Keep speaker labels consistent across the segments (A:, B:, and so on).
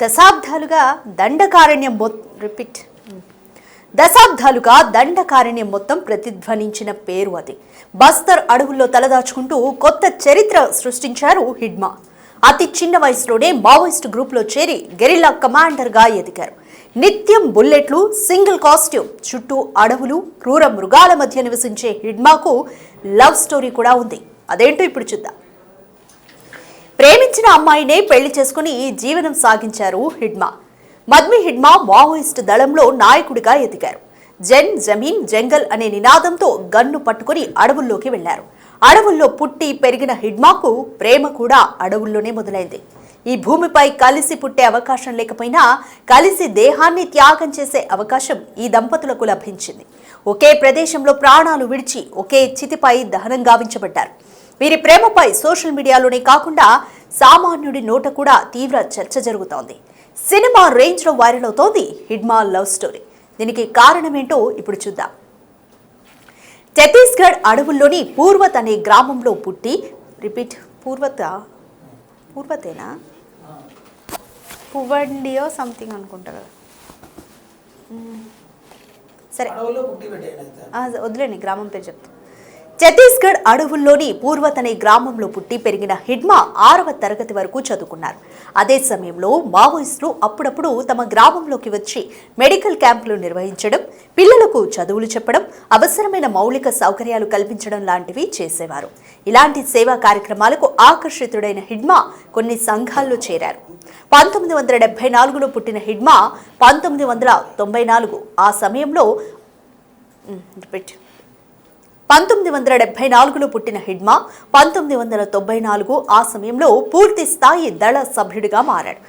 A: దశాబ్దాలుగా దండకారణ్యం మొత్తం ప్రతిధ్వనించిన పేరు అది. బస్తర్ అడవుల్లో తలదాచుకుంటూ కొత్త చరిత్ర సృష్టించారు హిడ్మా. అతి చిన్న వయసులోనే మావోయిస్ట్ గ్రూప్లో చేరి గెరిల్లా కమాండర్గా ఎదిగారు. నిత్యం బుల్లెట్లు, సింగిల్ కాస్ట్యూమ్, చుట్టూ అడవులు, క్రూర మృగాల మధ్య నివసించే హిడ్మాకు లవ్ స్టోరీ కూడా ఉంది. అదేంటో ఇప్పుడు చూద్దాం. ప్రేమించిన అమ్మాయినే పెళ్లి చేసుకుని జీవనం సాగించారు హిడ్మా. మద్మి హిడ్మా మావోయిస్ట్ దళంలో నాయకుడిగా ఎదిగారు. జన్ జమీన్ జంగల్ అనే నినాదంతో గన్ను పట్టుకుని అడవుల్లోకి వెళ్లారు. అడవుల్లో పుట్టి పెరిగిన హిడ్మాకు ప్రేమ కూడా అడవుల్లోనే మొదలైంది. ఈ భూమిపై కలిసి పుట్టే అవకాశం లేకపోయినా కలిసి దేహాన్ని త్యాగం చేసే అవకాశం ఈ దంపతులకు లభించింది. ఒకే ప్రదేశంలో ప్రాణాలు విడిచి ఒకే చితిపై దహనం గావించబడ్డారు. వీరి ప్రేమపై సోషల్ మీడియాలోనే కాకుండా సామాన్యుడి నోట కూడా తీవ్ర చర్చ జరుగుతోంది. సినిమా రేంజ్ లో వైరల్ అవుతోంది హిడ్మా లవ్ స్టోరీ. దీనికి కారణమేంటో ఇప్పుడు చూద్దాం. ఛత్తీస్గఢ్ అడవుల్లోని పూర్వత్ అనే గ్రామంలో పుట్టి పూర్వతేనా పువ్వండియో సంథింగ్ అనుకుంటా కదా. సరే వదిలేండి, గ్రామం పేరు చెప్తా. ఛత్తీస్గఢ్ అడవుల్లోని పూర్వత్ అనే గ్రామంలో పుట్టి పెరిగిన హిడ్మా 6వ తరగతి వరకు చదువుకున్నారు. అదే సమయంలో మావోయిస్టులు అప్పుడప్పుడు తమ గ్రామంలోకి వచ్చి మెడికల్ క్యాంపులు నిర్వహించడం, పిల్లలకు చదువులు చెప్పడం, అవసరమైన మౌలిక సౌకర్యాలు కల్పించడం లాంటివి చేసేవారు. ఇలాంటి సేవా కార్యక్రమాలకు ఆకర్షితుడైన హిడ్మా కొన్ని సంఘాల్లో చేరారు. 1974లో పుట్టిన హిడ్మా 1994 ఆ సమయంలో 1974లో పుట్టిన హిడ్మా 1994 ఆ సమయంలో పూర్తి స్థాయి దళ సభ్యుడిగా మారాడు.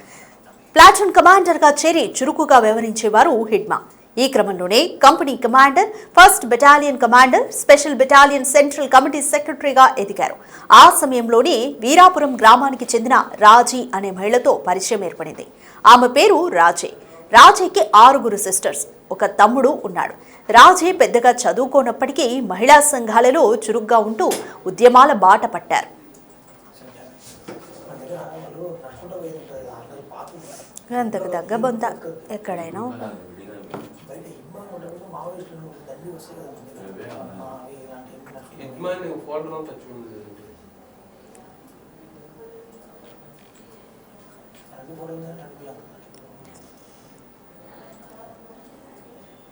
A: ప్లాటూన్ కమాండర్గా చేరి చురుకుగా వ్యవహరించేవారు హిడ్మా. ఈ క్రమంలోనే company commander, 1st battalion commander, special battalion central committee సెక్రటరీగా ఎదిగారు. ఆ సమయంలోనే వీరాపురం గ్రామానికి చెందిన రాజీ అనే మహిళతో పరిచయం ఏర్పడింది. ఆమె పేరు రాజే. రాజేకి 6 సిస్టర్స్, ఒక తమ్ముడు ఉన్నాడు. రాజే పెద్దగా చదువుకోనప్పటికీ మహిళా సంఘాలలో చురుగ్గా ఉంటూ ఉద్యమాల బాట పట్టారు. అంతకు తగ్గ బొంత ఎక్కడైనా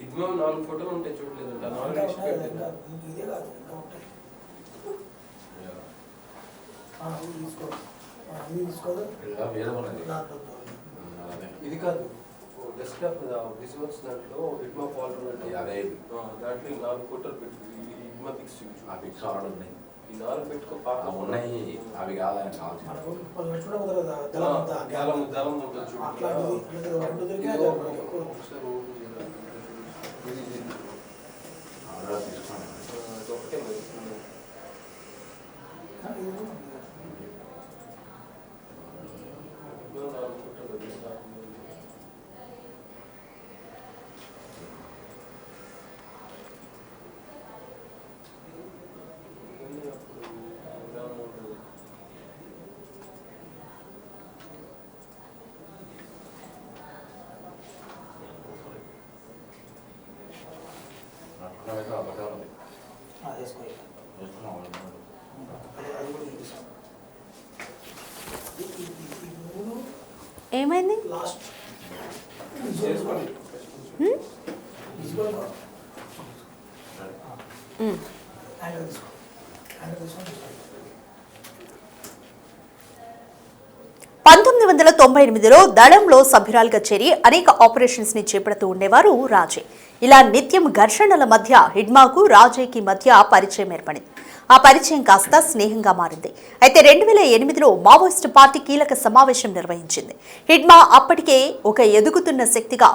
B: ఇదిగో 4 ఫోటోలు ఉంటాయి, చూడలేదంట. 4 ఇది కాదు, డెస్క్టాప్ విజువల్స్ దాంట్లో హిడ్మా ఫోల్డర్ దాంట్లో 4 ఫోటోలు పెట్టి హిడ్మా పిక్స్ ఆ పిక్స్ ఆర్డర్ ఉన్నాయి. ఈ 4 పెట్టుకో ఉన్నాయి, అవి కాదని దళం ఉంటుంది.
A: ఏమైంది? లో దళంలో సభ్యురాలుగా చేరి అనేక ఆపరేషన్స్ ని చేపడుతూ ఉండేవారు రాజే. ఇలా నిత్యం ఘర్షణల మధ్య హిడ్మాకు రాజేకి మధ్య పరిచయం ఏర్పడింది. ఆ పరిచయం కాస్త స్నేహంగా మారింది. అయితే 2008లో మావోయిస్టు పార్టీ కీలక సమావేశం నిర్వహించింది. హిడ్మా అప్పటికే ఒక ఎదుగుతున్న శక్తిగా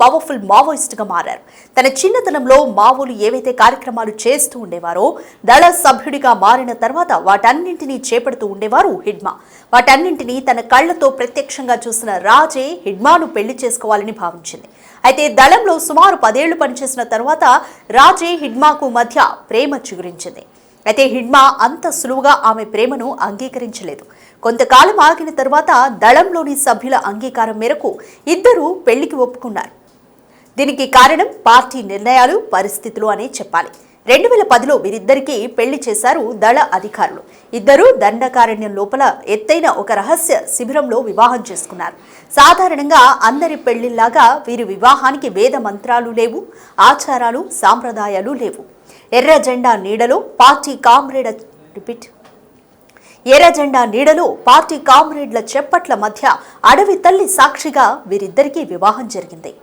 A: పవర్ఫుల్ మావోయిస్టుగా మారారు. తన చిన్నతనంలో మావోలు ఏవైతే కార్యక్రమాలు చేస్తూ ఉండేవారో దళ సభ్యుడిగా మారిన తర్వాత వాటన్నింటినీ చేపడుతూ ఉండేవారు హిడ్మా. వాటన్నింటినీ తన కళ్లతో ప్రత్యక్షంగా చూసిన రాజే హిడ్మాను పెళ్లి చేసుకోవాలని భావించింది. అయితే దళంలో సుమారు 10 ఏళ్లు పనిచేసిన తర్వాత రాజే హిడ్మాకు మధ్య ప్రేమ చిగురించింది. అయితే హిడ్మా అంత సులువుగా ఆమె ప్రేమను అంగీకరించలేదు. కొంతకాలం ఆగిన తర్వాత దళంలోని సభ్యుల అంగీకారం మేరకు ఇద్దరూ పెళ్లికి ఒప్పుకున్నారు. దీనికి కారణం పార్టీ నిర్ణయాలు, పరిస్థితులు అనే చెప్పాలి. 2010లో వీరిద్దరికీ పెళ్లి చేశారు దళ అధికారులు. ఇద్దరూ దండకారణ్యం లోపల ఎత్తైన ఒక రహస్య శిబిరంలో వివాహం చేసుకున్నారు. సాధారణంగా అందరి పెళ్లిలాగా వీరి వివాహానికి వేద మంత్రాలు లేవు, ఆచారాలు, సాంప్రదాయాలు లేవు. ఎర్ర జెండా నీడలో పార్టీ కామ్రేడ్ల చెప్పట్ల మధ్య అడవి తల్లి సాక్షిగా వీరిద్దరికీ వివాహం జరిగింది.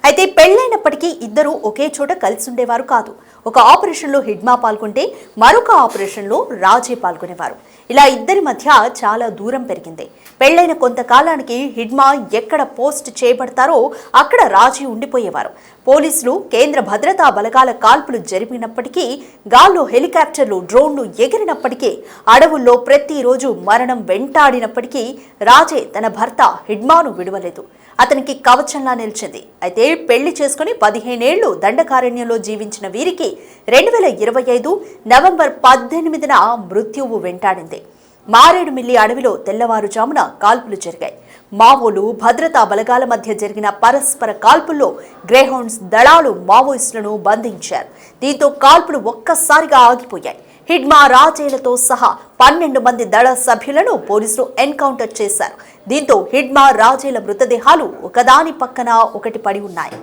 A: అయితే పెళ్లైనప్పటికీ ఇద్దరూ ఒకే చోట కలిసి ఉండేవారు కాదు. ఒక ఆపరేషన్లో హిడ్మా పాల్గొంటే మరొక ఆపరేషన్లో రాజే పాల్గొనేవారు. ఇలా ఇద్దరి మధ్య చాలా దూరం పెరిగింది. పెళ్లైన కొంతకాలానికి హిడ్మా ఎక్కడ పోస్ట్ చేయబడతారో అక్కడ రాజీ ఉండిపోయేవారు. పోలీసులు, కేంద్ర భద్రతా బలగాల కాల్పులు జరిపినప్పటికీ, గాల్లో హెలికాప్టర్లు, డ్రోన్లు ఎగిరినప్పటికీ, అడవుల్లో ప్రతిరోజు మరణం వెంటాడినప్పటికీ రాజే తన భర్త హిడ్మాను విడవలేదు. అతనికి కవచంలా నిలిచింది. అయితే పెళ్లి చేసుకుని 15 ఏళ్లు దండకారణ్యంలో జీవించిన వీరికి 2025 నవంబర్ 18న మృత్యువు వెంటాడింది. మారేడుమిల్లి అడవిలో తెల్లవారుజామున కాల్పులు జరిగాయి. మావోలు, భద్రతా బలగాల మధ్య జరిగిన పరస్పర కాల్పుల్లో గ్రేహౌండ్స్ దళాలు మావోయిస్టులను బంధించారు. దీంతో కాల్పులు ఒక్కసారిగా ఆగిపోయాయి. హిడ్మా, రాజేలతో సహా 12 మంది దళ సభ్యులను పోలీసులు ఎన్కౌంటర్ చేశారు. దీంతో హిడ్మా, రాజేల మృతదేహాలు ఒకదాని పక్కన ఒకటి పడి ఉన్నాయి.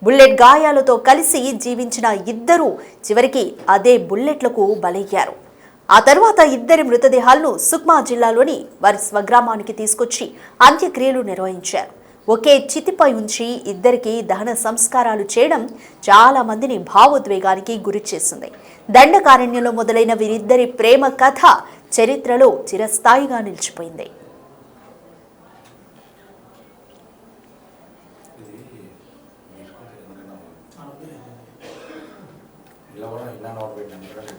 A: బుల్లెట్ గాయాలతో కలిసి జీవించిన ఇద్దరూ చివరికి అదే బుల్లెట్లకు బలయ్యారు. ఆ తర్వాత ఇద్దరి మృతదేహాలను సుక్మా జిల్లాలోని వారి స్వగ్రామానికి తీసుకొచ్చి అంత్యక్రియలు నిర్వహించారు. ఒకే చితిపై ఉంచి ఇద్దరికి దహన సంస్కారాలు చేయడం చాలా మందిని భావోద్వేగానికి గురి చేసింది. దండకారణ్యంలో మొదలైన వీరిద్దరి ప్రేమ కథ చరిత్రలో చిరస్థాయిగా నిలిచిపోయింది.
C: ఇలా కూడా ఇలా నోట్ పెట్టాను.